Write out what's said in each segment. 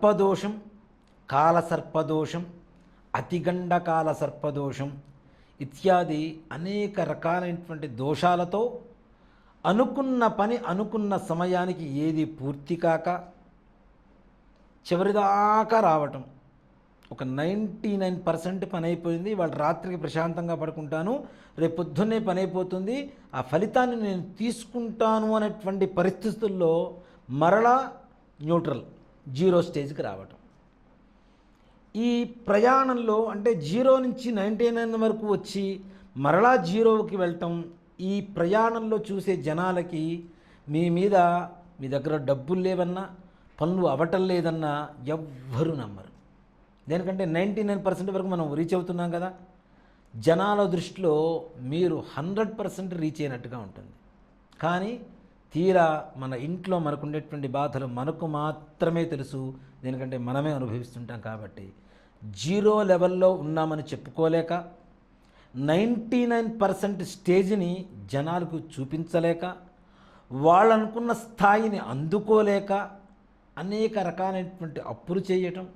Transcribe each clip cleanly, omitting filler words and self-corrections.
సర్పదోషం, కాలసర్పదోషం, అతిగండకాల సర్పదోషం ఇత్యాది అనేక రకాలైనటువంటి దోషాలతో అనుకున్న పని అనుకున్న సమయానికి ఏది పూర్తి కాక చివరిదాకా రావటం. ఒక 99% పని అయిపోయింది, వాళ్ళు రాత్రికి ప్రశాంతంగా పడుకుంటాను, రేపు పొద్దున్నే పని అయిపోతుంది, ఆ ఫలితాన్ని నేను తీసుకుంటాను అనేటువంటి పరిస్థితుల్లో మరలా న్యూట్రల్ జీరో స్టేజ్కి రావటం. ఈ ప్రయాణంలో అంటే 0 నుంచి 99 వరకు వచ్చి మరలా 0కి వెళ్ళటం, ఈ ప్రయాణంలో చూసే జనాలకి మీ దగ్గర డబ్బులు లేవన్నా, పనులు అవ్వటం లేదన్నా ఎవ్వరూ నమ్మరు. దేనికంటే 99% వరకు మనం రీచ్ అవుతున్నాం కదా. జనాల దృష్టిలో మీరు 100% రీచ్ అయినట్టుగా ఉంటుంది. కానీ తీరా మన ఇంట్లో మనకు ఉండేటువంటి బాధలు మనకు మాత్రమే తెలుసు, దేనికంటే మనమే అనుభవిస్తుంటాం. కాబట్టి 0 లెవెల్లో ఉన్నామని చెప్పుకోలేక, 99% స్టేజ్ని జనాలకు చూపించలేక, వాళ్ళనుకున్న స్థాయిని అందుకోలేక అనేక రకాలైనటువంటి అప్పులు చేయటం,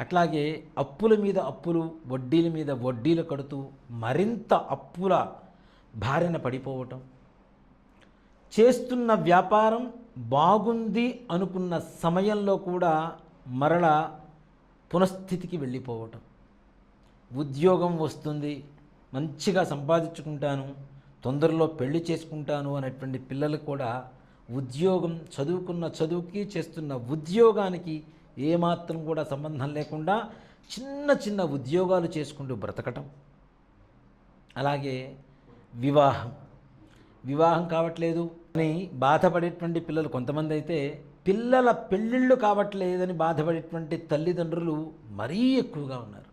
అట్లాగే అప్పుల మీద అప్పులు, వడ్డీల మీద వడ్డీలు కడుతూ మరింత అప్పుల బారిన పడిపోవటం, చేస్తున్న వ్యాపారం బాగుంది అనుకున్న సమయంలో కూడా మరలా పునఃస్థితికి వెళ్ళిపోవటం, ఉద్యోగం వస్తుంది, మంచిగా సంపాదించుకుంటాను, తొందరలో పెళ్లి చేసుకుంటాను అనేటువంటి పిల్లలు కూడా ఉద్యోగం, చదువుకున్న చదువుకి చేస్తున్న ఉద్యోగానికి ఏమాత్రం కూడా సంబంధం లేకుండా చిన్న చిన్న ఉద్యోగాలు చేసుకుంటూ బ్రతకటం. అలాగే వివాహం కావట్లేదు అని బాధపడేటువంటి పిల్లలు కొంతమంది అయితే, పిల్లల పెళ్ళిళ్ళు కావట్లేదని బాధపడేటువంటి తల్లిదండ్రులు మరీ ఎక్కువగా ఉన్నారు.